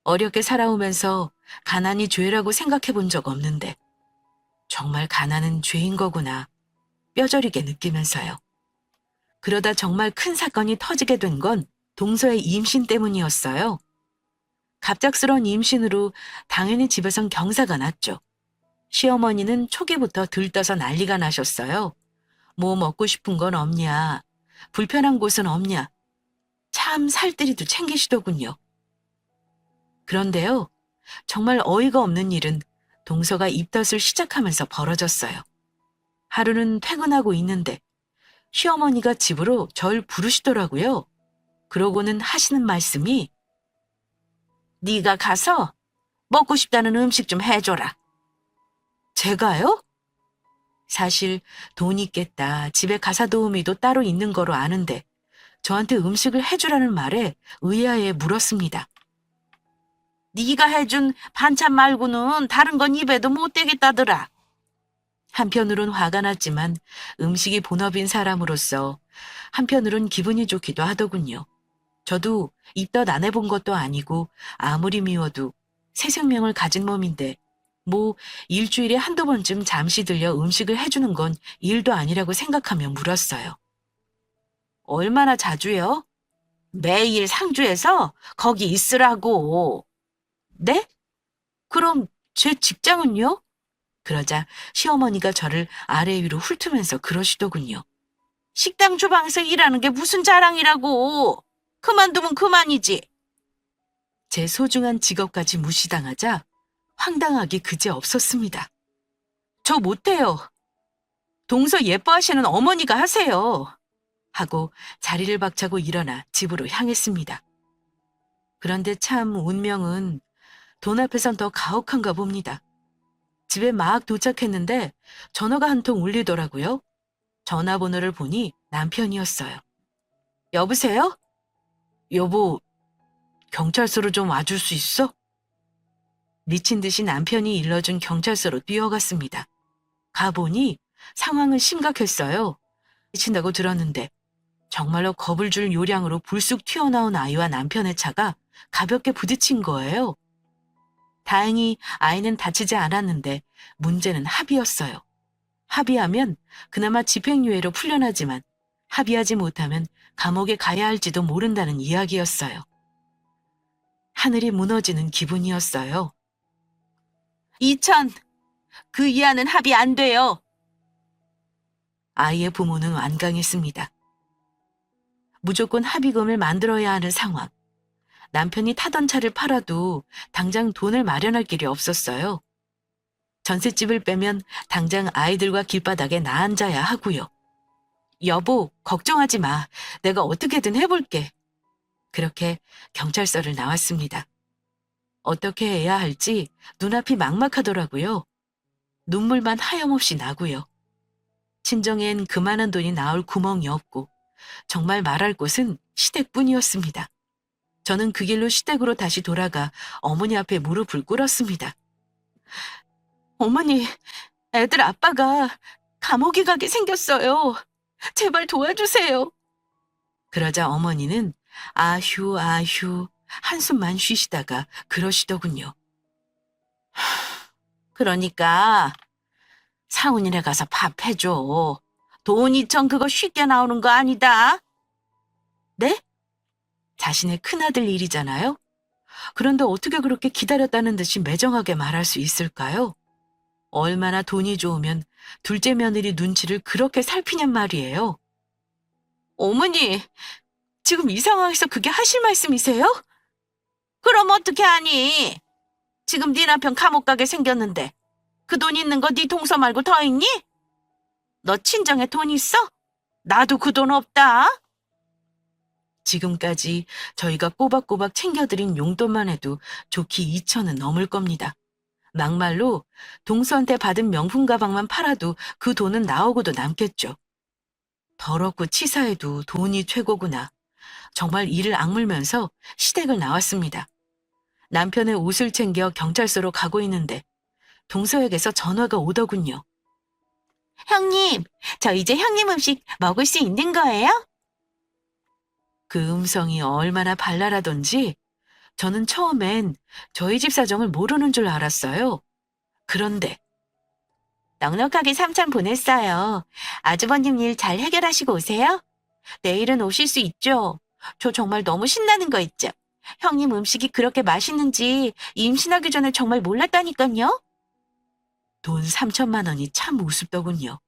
어렵게 살아오면서 가난이 죄라고 생각해 본 적 없는데 정말 가난은 죄인 거구나 뼈저리게 느끼면서요. 그러다 정말 큰 사건이 터지게 된 건 동서의 임신 때문이었어요. 갑작스러운 임신으로 당연히 집에선 경사가 났죠. 시어머니는 초기부터 들떠서 난리가 나셨어요. 뭐 먹고 싶은 건 없냐, 불편한 곳은 없냐, 참 살뜰히도 챙기시더군요. 그런데요, 정말 어이가 없는 일은 동서가 입덧을 시작하면서 벌어졌어요. 하루는 퇴근하고 있는데 시어머니가 집으로 절 부르시더라고요. 그러고는 하시는 말씀이 네가 가서 먹고 싶다는 음식 좀 해줘라. 제가요? 사실 돈 있겠다, 집에 가사 도우미도 따로 있는 거로 아는데 저한테 음식을 해주라는 말에 의아해 물었습니다. 네가 해준 반찬 말고는 다른 건 입에도 못 대겠다더라. 한편으론 화가 났지만 음식이 본업인 사람으로서 한편으론 기분이 좋기도 하더군요. 저도 입덧 안 해본 것도 아니고 아무리 미워도 새 생명을 가진 몸인데 뭐 일주일에 한두 번쯤 잠시 들려 음식을 해주는 건 일도 아니라고 생각하며 물었어요. 얼마나 자주요? 매일 상주해서 거기 있으라고. 네? 그럼 제 직장은요? 그러자 시어머니가 저를 아래 위로 훑으면서 그러시더군요. 식당 주방에서 일하는 게 무슨 자랑이라고. 그만두면 그만이지. 제 소중한 직업까지 무시당하자 황당하기 그지없었습니다. 저 못해요. 동서 예뻐하시는 어머니가 하세요. 하고 자리를 박차고 일어나 집으로 향했습니다. 그런데 참 운명은 돈 앞에선 더 가혹한가 봅니다. 집에 막 도착했는데 전화가 한 통 울리더라고요. 전화번호를 보니 남편이었어요. 여보세요? 여보, 경찰서로 좀 와줄 수 있어? 미친 듯이 남편이 일러준 경찰서로 뛰어갔습니다. 가보니 상황은 심각했어요. 미친다고 들었는데 정말로 겁을 줄 요량으로 불쑥 튀어나온 아이와 남편의 차가 가볍게 부딪힌 거예요. 다행히 아이는 다치지 않았는데 문제는 합의였어요. 합의하면 그나마 집행유예로 풀려나지만 합의하지 못하면 감옥에 가야 할지도 모른다는 이야기였어요. 하늘이 무너지는 기분이었어요. 2천, 그 이하는 합의 안 돼요. 아이의 부모는 완강했습니다. 무조건 합의금을 만들어야 하는 상황. 남편이 타던 차를 팔아도 당장 돈을 마련할 길이 없었어요. 전셋집을 빼면 당장 아이들과 길바닥에 나앉아야 하고요. 여보, 걱정하지 마. 내가 어떻게든 해볼게. 그렇게 경찰서를 나왔습니다. 어떻게 해야 할지 눈앞이 막막하더라고요. 눈물만 하염없이 나고요. 친정엔 그만한 돈이 나올 구멍이 없고 정말 말할 곳은 시댁뿐이었습니다. 저는 그 길로 시댁으로 다시 돌아가 어머니 앞에 무릎을 꿇었습니다. 어머니, 애들 아빠가 감옥에 가게 생겼어요. 제발 도와주세요. 그러자 어머니는 아휴 아휴 한숨만 쉬시다가 그러시더군요. 그러니까 상훈이네 가서 밥 해줘. 돈 2천 그거 쉽게 나오는 거 아니다. 네? 자신의 큰아들 일이잖아요. 그런데 어떻게 그렇게 기다렸다는 듯이 매정하게 말할 수 있을까요? 얼마나 돈이 좋으면 둘째 며느리 눈치를 그렇게 살피냔 말이에요. 어머니, 지금 이 상황에서 그게 하실 말씀이세요? 그럼 어떻게 하니? 지금 네 남편 감옥 가게 생겼는데 그 돈 있는 거 네 동서 말고 더 있니? 너 친정에 돈 있어? 나도 그 돈 없다. 지금까지 저희가 꼬박꼬박 챙겨드린 용돈만 해도 좋기 2천은 넘을 겁니다. 막말로 동서한테 받은 명품 가방만 팔아도 그 돈은 나오고도 남겠죠. 더럽고 치사해도 돈이 최고구나. 정말 이를 악물면서 시댁을 나왔습니다. 남편의 옷을 챙겨 경찰서로 가고 있는데 동서에게서 전화가 오더군요. 형님, 저 이제 형님 음식 먹을 수 있는 거예요? 그 음성이 얼마나 발랄하던지 저는 처음엔 저희 집 사정을 모르는 줄 알았어요. 그런데 넉넉하게 3천 보냈어요. 아주버님 일 잘 해결하시고 오세요. 내일은 오실 수 있죠? 저 정말 너무 신나는 거 있죠? 형님 음식이 그렇게 맛있는지 임신하기 전에 정말 몰랐다니까요. 돈 3천만 원이 참 우습더군요.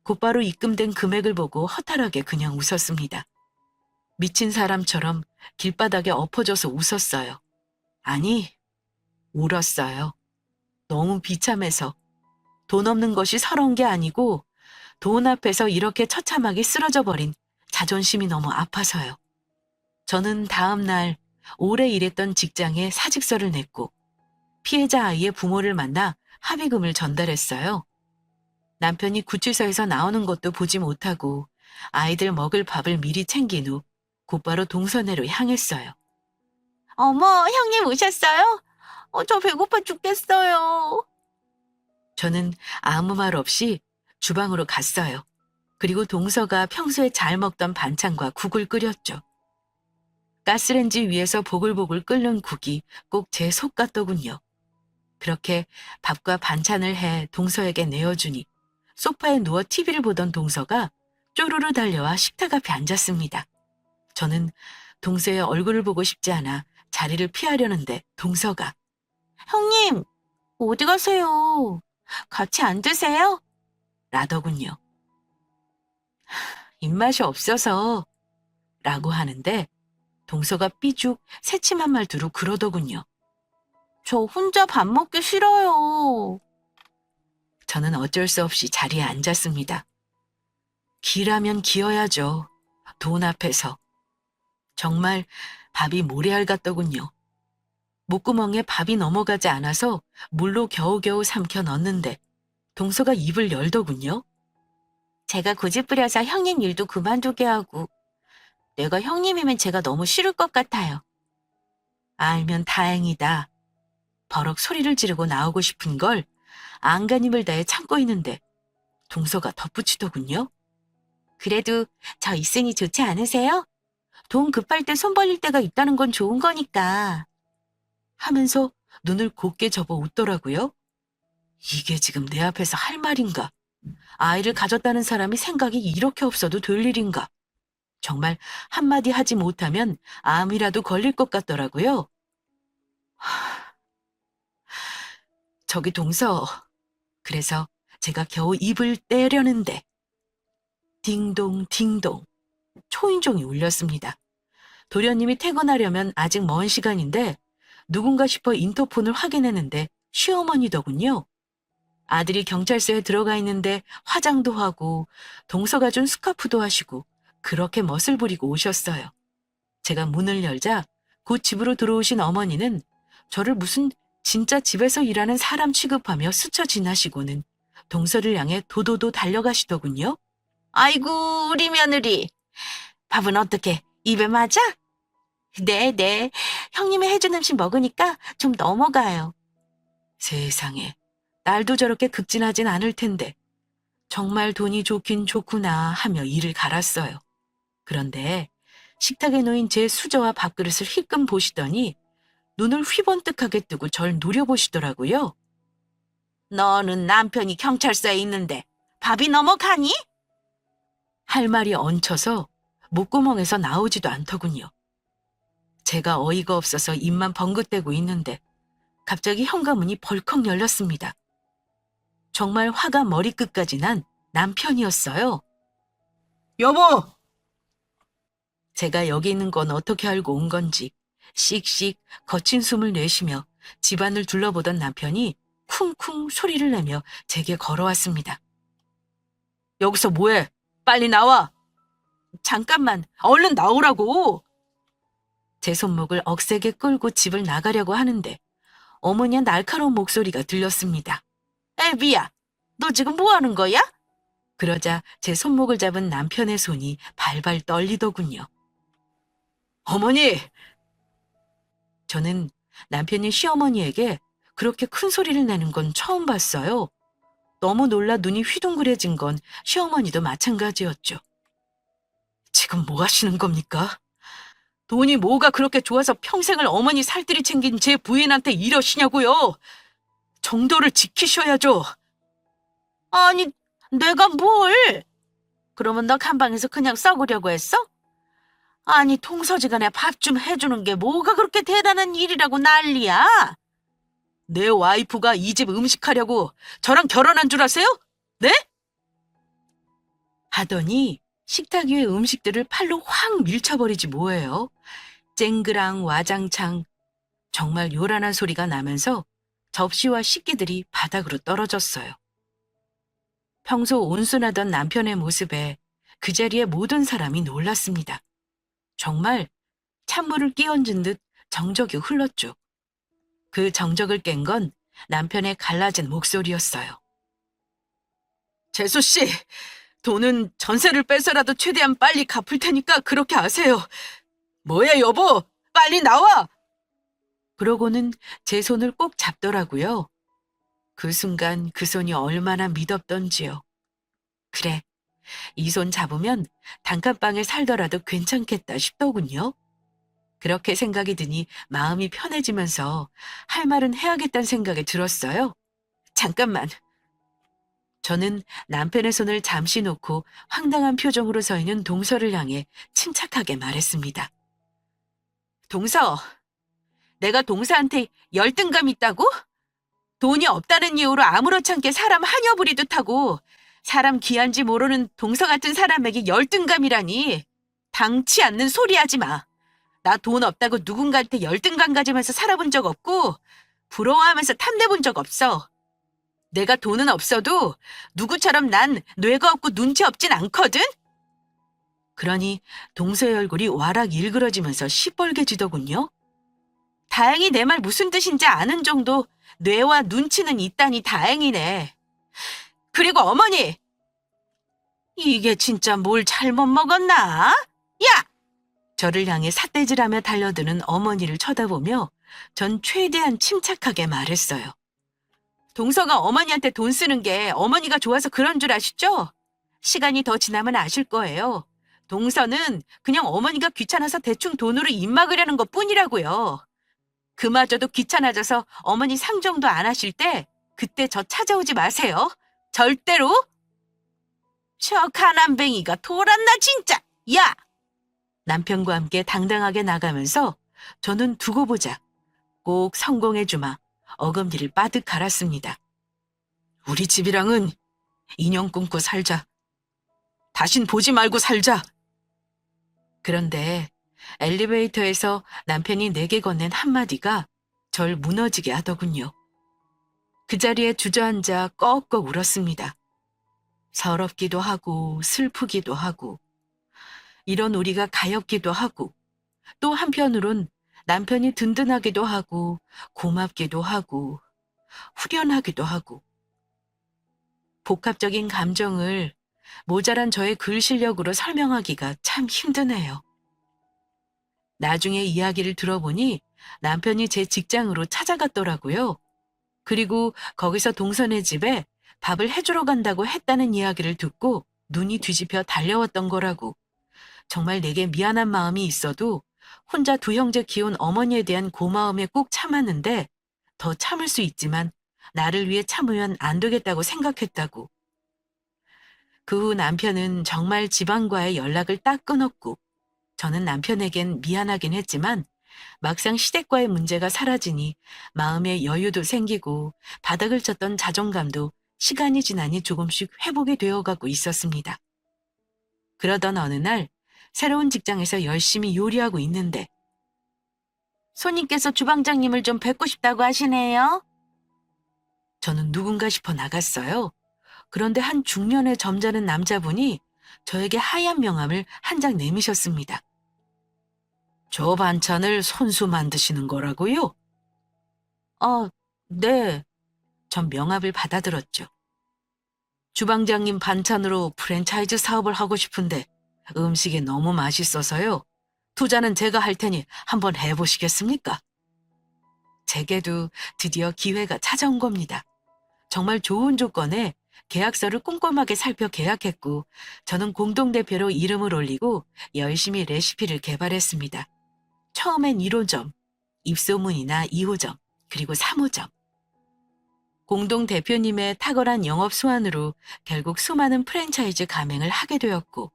곧바로 입금된 금액을 보고 허탈하게 그냥 웃었습니다. 미친 사람처럼 길바닥에 엎어져서 웃었어요. 아니, 울었어요. 너무 비참해서. 돈 없는 것이 서러운 게 아니고 돈 앞에서 이렇게 처참하게 쓰러져 버린 자존심이 너무 아파서요. 저는 다음 날 오래 일했던 직장에 사직서를 냈고 피해자 아이의 부모를 만나 합의금을 전달했어요. 남편이 구치소에서 나오는 것도 보지 못하고 아이들 먹을 밥을 미리 챙긴 후 곧바로 동선회로 향했어요. 어머, 형님 오셨어요? 저 배고파 죽겠어요. 저는 아무 말 없이 주방으로 갔어요. 그리고 동서가 평소에 잘 먹던 반찬과 국을 끓였죠. 가스레인지 위에서 보글보글 끓는 국이 꼭 제 속 같더군요. 그렇게 밥과 반찬을 해 동서에게 내어주니 소파에 누워 TV를 보던 동서가 쪼르르 달려와 식탁 앞에 앉았습니다. 저는 동서의 얼굴을 보고 싶지 않아 자리를 피하려는데 동서가 형님, 어디 가세요? 같이 앉으세요? 라더군요. 입맛이 없어서 라고 하는데 동서가 삐죽 새침한 말투로 그러더군요. 저 혼자 밥 먹기 싫어요. 저는 어쩔 수 없이 자리에 앉았습니다. 기라면 기어야죠. 돈 앞에서. 정말 밥이 모래알 같더군요. 목구멍에 밥이 넘어가지 않아서 물로 겨우겨우 삼켜 넣었는데 동서가 입을 열더군요. 제가 고집 부려서 형님 일도 그만두게 하고 내가 형님이면 제가 너무 싫을 것 같아요. 알면 다행이다. 버럭 소리를 지르고 나오고 싶은 걸 안간힘을 다해 참고 있는데 동서가 덧붙이더군요. 그래도 저 있으니 좋지 않으세요? 돈 급할 때 손 벌릴 때가 있다는 건 좋은 거니까. 하면서 눈을 곱게 접어 웃더라고요. 이게 지금 내 앞에서 할 말인가? 아이를 가졌다는 사람이 생각이 이렇게 없어도 될 일인가? 정말 한마디 하지 못하면 암이라도 걸릴 것 같더라고요. 저기 동서. 그래서 제가 겨우 입을 떼려는데 딩동 딩동 초인종이 울렸습니다. 도련님이 퇴근하려면 아직 먼 시간인데 누군가 싶어 인터폰을 확인했는데 시어머니더군요. 아들이 경찰서에 들어가 있는데 화장도 하고 동서가 준 스카프도 하시고 그렇게 멋을 부리고 오셨어요. 제가 문을 열자 곧 집으로 들어오신 어머니는 저를 무슨 진짜 집에서 일하는 사람 취급하며 스쳐 지나시고는 동서를 향해 도도도 달려가시더군요. 아이고, 우리 며느리. 밥은 어떻게 입에 맞아? 네. 형님이 해준 음식 먹으니까 좀 넘어가요. 세상에, 날도 저렇게 극진하진 않을 텐데 정말 돈이 좋긴 좋구나 하며 이를 갈았어요. 그런데 식탁에 놓인 제 수저와 밥그릇을 힐끔 보시더니 눈을 휘번뜩하게 뜨고 절 노려보시더라고요. 너는 남편이 경찰서에 있는데 밥이 넘어가니? 할 말이 얹혀서 목구멍에서 나오지도 않더군요. 제가 어이가 없어서 입만 벙긋대고 있는데 갑자기 현관문이 벌컥 열렸습니다. 정말 화가 머리끝까지 난 남편이었어요. 여보! 제가 여기 있는 건 어떻게 알고 온 건지 씩씩 거친 숨을 내쉬며 집안을 둘러보던 남편이 쿵쿵 소리를 내며 제게 걸어왔습니다. 여기서 뭐해? 빨리 나와! 잠깐만, 얼른 나오라고! 제 손목을 억세게 끌고 집을 나가려고 하는데 어머니의 날카로운 목소리가 들렸습니다. 애비야, 너 지금 뭐 하는 거야? 그러자 제 손목을 잡은 남편의 손이 발발 떨리더군요. 어머니! 저는 남편이 시어머니에게 그렇게 큰 소리를 내는 건 처음 봤어요. 너무 놀라 눈이 휘둥그레진 건 시어머니도 마찬가지였죠. 지금 뭐 하시는 겁니까? 돈이 뭐가 그렇게 좋아서 평생을 어머니 살뜰히 챙긴 제 부인한테 이러시냐고요. 정도를 지키셔야죠. 아니, 내가 뭘? 그러면 너 간방에서 그냥 썩으려고 했어? 아니, 통서지간에 밥 좀 해주는 게 뭐가 그렇게 대단한 일이라고 난리야? 내 와이프가 이 집 음식하려고 저랑 결혼한 줄 아세요? 네? 하더니 식탁 위의 음식들을 팔로 확 밀쳐버리지 뭐예요. 쨍그랑 와장창 정말 요란한 소리가 나면서 접시와 식기들이 바닥으로 떨어졌어요. 평소 온순하던 남편의 모습에 그 자리에 모든 사람이 놀랐습니다. 정말 찬물을 끼얹은 듯 정적이 흘렀죠. 그 정적을 깬 건 남편의 갈라진 목소리였어요. 재수 씨, 돈은 전세를 빼서라도 최대한 빨리 갚을 테니까 그렇게 하세요. 뭐야, 여보? 빨리 나와! 그러고는 제 손을 꼭 잡더라고요. 그 순간 그 손이 얼마나 미덥던지요. 그래, 이 손 잡으면 단칸방에 살더라도 괜찮겠다 싶더군요. 그렇게 생각이 드니 마음이 편해지면서 할 말은 해야겠다는 생각이 들었어요. 잠깐만. 저는 남편의 손을 잠시 놓고 황당한 표정으로 서 있는 동서를 향해 침착하게 말했습니다. 동서, 내가 동서한테 열등감 있다고? 돈이 없다는 이유로 아무렇지 않게 사람 한여 부리듯 하고 사람 귀한지 모르는 동서 같은 사람에게 열등감이라니. 당치 않는 소리 하지 마. 나 돈 없다고 누군가한테 열등감 가지면서 살아본 적 없고 부러워하면서 탐내본 적 없어. 내가 돈은 없어도 누구처럼 난 뇌가 없고 눈치 없진 않거든? 그러니 동서의 얼굴이 와락 일그러지면서 시뻘개지더군요. 다행히 내 말 무슨 뜻인지 아는 정도 뇌와 눈치는 있다니 다행이네. 그리고 어머니! 이게 진짜 뭘 잘못 먹었나? 야! 저를 향해 삿대질하며 달려드는 어머니를 쳐다보며 전 최대한 침착하게 말했어요. 동서가 어머니한테 돈 쓰는 게 어머니가 좋아서 그런 줄 아시죠? 시간이 더 지나면 아실 거예요. 동서는 그냥 어머니가 귀찮아서 대충 돈으로 입 막으려는 것 뿐이라고요. 그마저도 귀찮아져서 어머니 상정도 안 하실 때 그때 저 찾아오지 마세요. 절대로. 저 가난뱅이가 돌았나 진짜. 야! 남편과 함께 당당하게 나가면서 저는 두고 보자. 꼭 성공해주마. 어금니를 빠득 갈았습니다. 우리 집이랑은 인형 꿈꿔 살자. 다신 보지 말고 살자. 그런데 엘리베이터에서 남편이 내게 건넨 한마디가 절 무너지게 하더군요. 그 자리에 주저앉아 꺽꺽 울었습니다. 서럽기도 하고 슬프기도 하고 이런 우리가 가엾기도 하고 또 한편으론 남편이 든든하기도 하고 고맙기도 하고 후련하기도 하고 복합적인 감정을 모자란 저의 글 실력으로 설명하기가 참 힘드네요. 나중에 이야기를 들어보니 남편이 제 직장으로 찾아갔더라고요. 그리고 거기서 동서네 집에 밥을 해주러 간다고 했다는 이야기를 듣고 눈이 뒤집혀 달려왔던 거라고. 정말 내게 미안한 마음이 있어도 혼자 두 형제 키운 어머니에 대한 고마움에 꾹 참았는데 더 참을 수 있지만 나를 위해 참으면 안 되겠다고 생각했다고. 그 후 남편은 정말 지방과의 연락을 딱 끊었고 저는 남편에겐 미안하긴 했지만 막상 시댁과의 문제가 사라지니 마음의 여유도 생기고 바닥을 쳤던 자존감도 시간이 지나니 조금씩 회복이 되어가고 있었습니다. 그러던 어느 날 새로운 직장에서 열심히 요리하고 있는데 손님께서 주방장님을 좀 뵙고 싶다고 하시네요. 저는 누군가 싶어 나갔어요. 그런데 한 중년의 점잖은 남자분이 저에게 하얀 명함을 한 장 내미셨습니다. 저 반찬을 손수 만드시는 거라고요? 네. 전 명함을 받아들었죠. 주방장님 반찬으로 프랜차이즈 사업을 하고 싶은데 음식이 너무 맛있어서요. 투자는 제가 할 테니 한번 해보시겠습니까? 제게도 드디어 기회가 찾아온 겁니다. 정말 좋은 조건에 계약서를 꼼꼼하게 살펴 계약했고 저는 공동대표로 이름을 올리고 열심히 레시피를 개발했습니다. 처음엔 1호점, 입소문이나 2호점, 그리고 3호점. 공동대표님의 탁월한 영업 수완으로 결국 수많은 프랜차이즈 가맹을 하게 되었고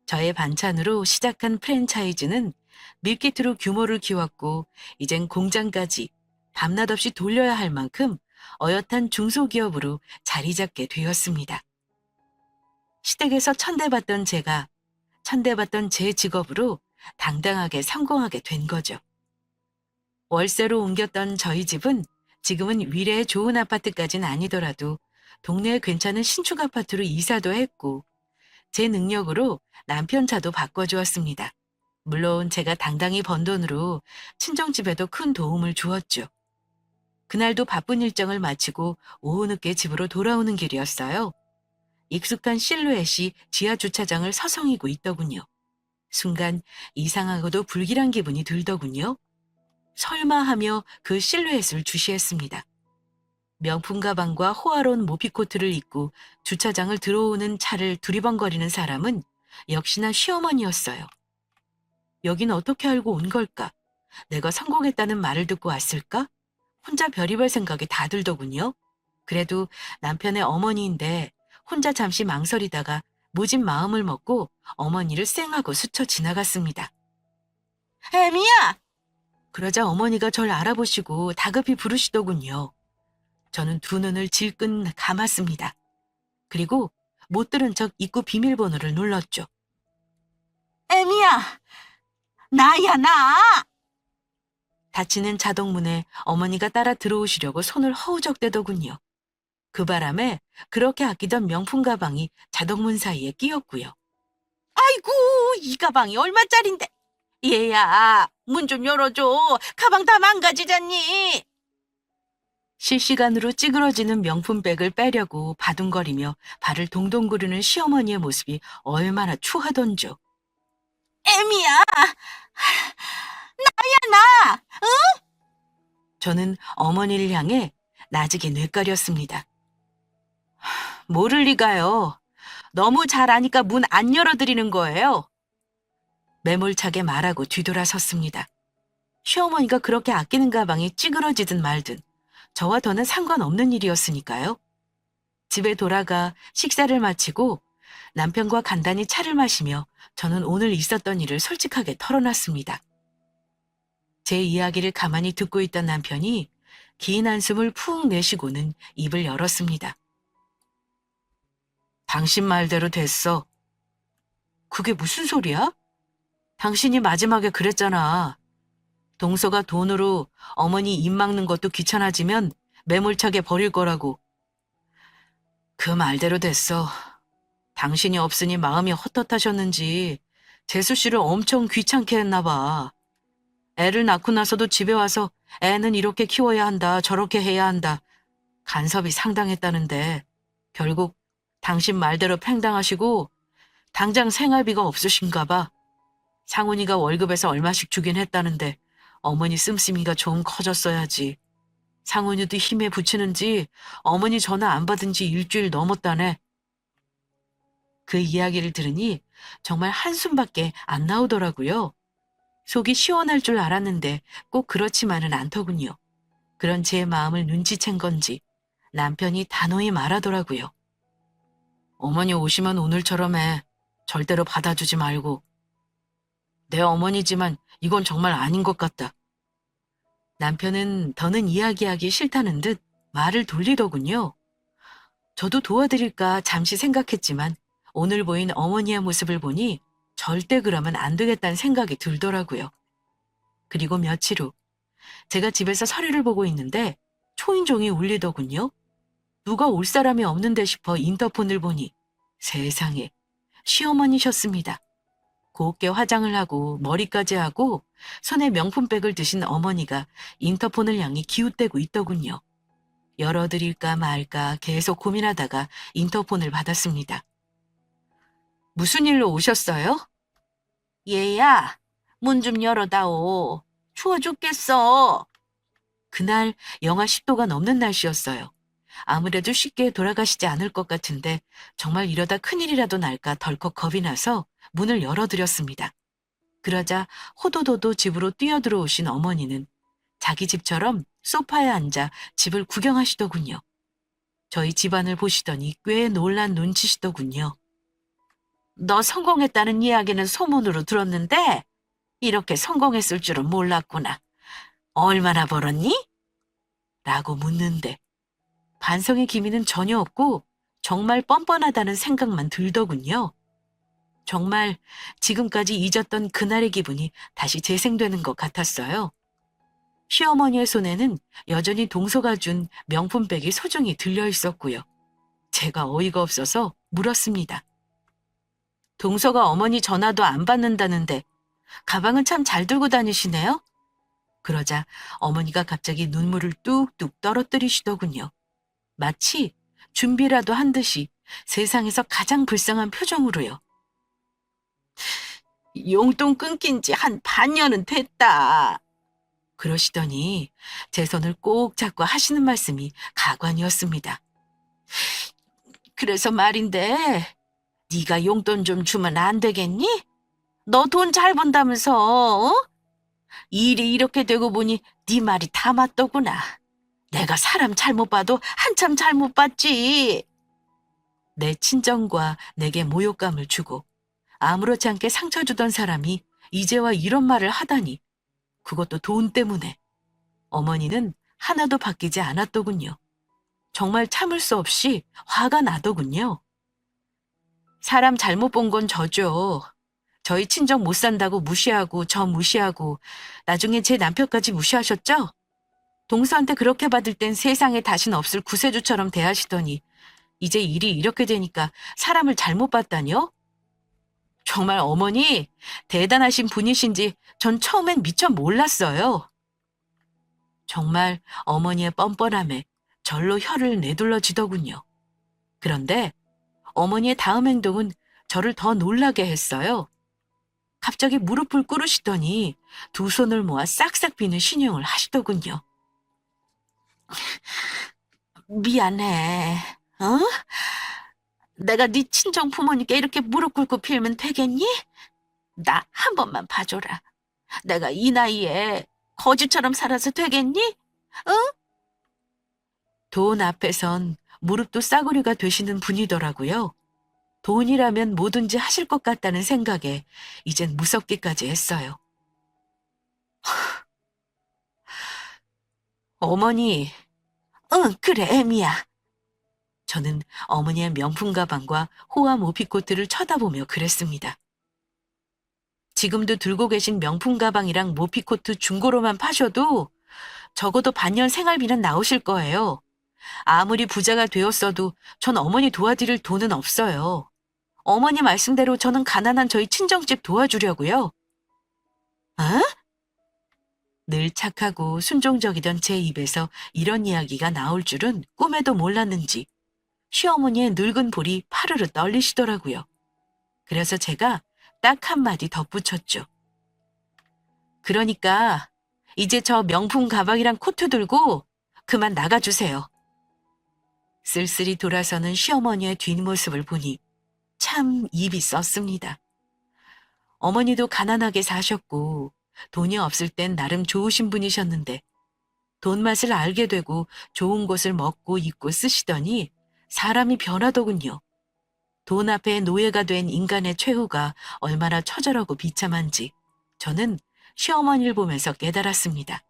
저의 반찬으로 시작한 프랜차이즈는 밀키트로 규모를 키웠고 이젠 공장까지 밤낮 없이 돌려야 할 만큼 어엿한 중소기업으로 자리 잡게 되었습니다. 시댁에서 천대받던 제가 천대받던 제 직업으로 당당하게 성공하게 된 거죠. 월세로 옮겼던 저희 집은 지금은 위례의 좋은 아파트까진 아니더라도 동네에 괜찮은 신축 아파트로 이사도 했고 제 능력으로 남편 차도 바꿔주었습니다. 물론 제가 당당히 번 돈으로 친정집에도 큰 도움을 주었죠. 그날도 바쁜 일정을 마치고 오후 늦게 집으로 돌아오는 길이었어요. 익숙한 실루엣이 지하 주차장을 서성이고 있더군요. 순간 이상하고도 불길한 기분이 들더군요. 설마 하며 그 실루엣을 주시했습니다. 명품 가방과 호화로운 모피코트를 입고 주차장을 들어오는 차를 두리번거리는 사람은 역시나 시어머니였어요. 여긴 어떻게 알고 온 걸까? 내가 성공했다는 말을 듣고 왔을까? 혼자 별의별 생각이 다 들더군요. 그래도 남편의 어머니인데 혼자 잠시 망설이다가 모진 마음을 먹고 어머니를 쌩하고 스쳐 지나갔습니다. 애미야! 그러자 어머니가 절 알아보시고 다급히 부르시더군요. 저는 두 눈을 질끈 감았습니다. 그리고 못 들은 척 입구 비밀번호를 눌렀죠. 애미야! 나야, 나! 닫히는 자동문에 어머니가 따라 들어오시려고 손을 허우적대더군요. 그 바람에 그렇게 아끼던 명품 가방이 자동문 사이에 끼었고요. 아이고, 이 가방이 얼마짜린데? 얘야, 문 좀 열어줘. 가방 다 망가지잖니. 실시간으로 찌그러지는 명품백을 빼려고 바둥거리며 발을 동동 구르는 시어머니의 모습이 얼마나 추하던죠. 애미야! 나야, 나! 저는 어머니를 향해 나직이 뇌까렸습니다. 모를 리가요. 너무 잘 아니까 문 안 열어드리는 거예요. 매몰차게 말하고 뒤돌아섰습니다. 시어머니가 그렇게 아끼는 가방이 찌그러지든 말든 저와 더는 상관없는 일이었으니까요. 집에 돌아가 식사를 마치고 남편과 간단히 차를 마시며 저는 오늘 있었던 일을 솔직하게 털어놨습니다. 제 이야기를 가만히 듣고 있던 남편이 긴 한숨을 푹 내쉬고는 입을 열었습니다. 당신 말대로 됐어. 그게 무슨 소리야? 당신이 마지막에 그랬잖아. 동서가 돈으로 어머니 입 막는 것도 귀찮아지면 매몰차게 버릴 거라고. 그 말대로 됐어. 당신이 없으니 마음이 헛헛하셨는지 재수 씨를 엄청 귀찮게 했나 봐. 애를 낳고 나서도 집에 와서 애는 이렇게 키워야 한다, 저렇게 해야 한다. 간섭이 상당했다는데 결국 당신 말대로 팽당하시고 당장 생활비가 없으신가 봐. 상훈이가 월급에서 얼마씩 주긴 했다는데 어머니 씀씀이가 좀 커졌어야지. 상훈이도 힘에 부치는지 어머니 전화 안 받은 지 일주일 넘었다네. 그 이야기를 들으니 정말 한숨밖에 안 나오더라고요. 속이 시원할 줄 알았는데 꼭 그렇지만은 않더군요. 그런 제 마음을 눈치챈 건지 남편이 단호히 말하더라고요. 어머니 오시면 오늘처럼 해. 절대로 받아주지 말고. 내 어머니지만 이건 정말 아닌 것 같다. 남편은 더는 이야기하기 싫다는 듯 말을 돌리더군요. 저도 도와드릴까 잠시 생각했지만 오늘 보인 어머니의 모습을 보니 절대 그러면 안 되겠다는 생각이 들더라고요. 그리고 며칠 후 제가 집에서 서류를 보고 있는데 초인종이 울리더군요. 누가 올 사람이 없는데 싶어 인터폰을 보니 세상에 시어머니셨습니다. 곱게 화장을 하고 머리까지 하고 손에 명품백을 드신 어머니가 인터폰을 향해 기웃대고 있더군요. 열어드릴까 말까 계속 고민하다가 인터폰을 받았습니다. 무슨 일로 오셨어요? 얘야, 문 좀 열어다오. 추워 죽겠어. 그날 영하 10도가 넘는 날씨였어요. 아무래도 쉽게 돌아가시지 않을 것 같은데 정말 이러다 큰일이라도 날까 덜컥 겁이 나서 문을 열어드렸습니다. 그러자 호도도도 집으로 뛰어들어오신 어머니는 자기 집처럼 소파에 앉아 집을 구경하시더군요. 저희 집안을 보시더니 꽤 놀란 눈치시더군요. 너 성공했다는 이야기는 소문으로 들었는데 이렇게 성공했을 줄은 몰랐구나. 얼마나 벌었니? 라고 묻는데 반성의 기미는 전혀 없고 정말 뻔뻔하다는 생각만 들더군요. 정말 지금까지 잊었던 그날의 기분이 다시 재생되는 것 같았어요. 시어머니의 손에는 여전히 동서가 준 명품백이 소중히 들려 있었고요. 제가 어이가 없어서 물었습니다. 동서가 어머니 전화도 안 받는다는데 가방은 참 잘 들고 다니시네요? 그러자 어머니가 갑자기 눈물을 뚝뚝 떨어뜨리시더군요. 마치 준비라도 한 듯이 세상에서 가장 불쌍한 표정으로요. 용돈 끊긴 지 한 반년은 됐다. 그러시더니 제 손을 꼭 잡고 하시는 말씀이 가관이었습니다. 그래서 말인데 네가 용돈 좀 주면 안 되겠니? 너 돈 잘 번다면서, 어? 일이 이렇게 되고 보니 네 말이 다 맞더구나. 내가 사람 잘못 봐도 한참 잘못 봤지. 내 친정과 내게 모욕감을 주고 아무렇지 않게 상처 주던 사람이 이제와 이런 말을 하다니, 그것도 돈 때문에. 어머니는 하나도 바뀌지 않았더군요. 정말 참을 수 없이 화가 나더군요. 사람 잘못 본 건 저죠. 저희 친정 못 산다고 무시하고 저 무시하고 나중에 제 남편까지 무시하셨죠? 동서한테 그렇게 받을 땐 세상에 다신 없을 구세주처럼 대하시더니 이제 일이 이렇게 되니까 사람을 잘못 봤다니요? 정말 어머니 대단하신 분이신지 전 처음엔 미처 몰랐어요. 정말 어머니의 뻔뻔함에 절로 혀를 내둘러지더군요. 그런데 어머니의 다음 행동은 저를 더 놀라게 했어요. 갑자기 무릎을 꿇으시더니 두 손을 모아 싹싹 비는 신용을 하시더군요. 미안해. 어? 내가 네 친정 부모님께 이렇게 무릎 꿇고 빌면 되겠니? 나 한 번만 봐줘라. 내가 이 나이에 거지처럼 살아서 되겠니? 응? 돈 앞에선 무릎도 싸구려가 되시는 분이더라고요. 돈이라면 뭐든지 하실 것 같다는 생각에 이젠 무섭기까지 했어요. 어머니, 응, 그래, 애미야. 저는 어머니의 명품 가방과 호화 모피코트를 쳐다보며 그랬습니다. 지금도 들고 계신 명품 가방이랑 모피코트 중고로만 파셔도 적어도 반년 생활비는 나오실 거예요. 아무리 부자가 되었어도 전 어머니 도와드릴 돈은 없어요. 어머니 말씀대로 저는 가난한 저희 친정집 도와주려고요. 어? 늘 착하고 순종적이던 제 입에서 이런 이야기가 나올 줄은 꿈에도 몰랐는지 시어머니의 늙은 볼이 파르르 떨리시더라고요. 그래서 제가 딱 한마디 덧붙였죠. 그러니까 이제 저 명품 가방이랑 코트 들고 그만 나가주세요. 쓸쓸히 돌아서는 시어머니의 뒷모습을 보니 참 입이 썼습니다. 어머니도 가난하게 사셨고 돈이 없을 땐 나름 좋으신 분이셨는데 돈 맛을 알게 되고 좋은 곳을 먹고 입고 쓰시더니 사람이 변하더군요. 돈 앞에 노예가 된 인간의 최후가 얼마나 처절하고 비참한지 저는 시어머니를 보면서 깨달았습니다.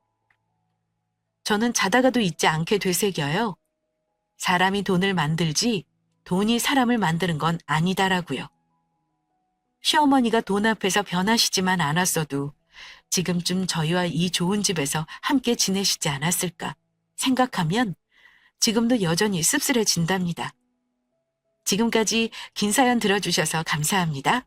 저는 자다가도 잊지 않게 되새겨요. 사람이 돈을 만들지 돈이 사람을 만드는 건 아니다라고요. 시어머니가 돈 앞에서 변하시지만 않았어도 지금쯤 저희와 이 좋은 집에서 함께 지내시지 않았을까 생각하면 지금도 여전히 씁쓸해진답니다. 지금까지 긴 사연 들어주셔서 감사합니다.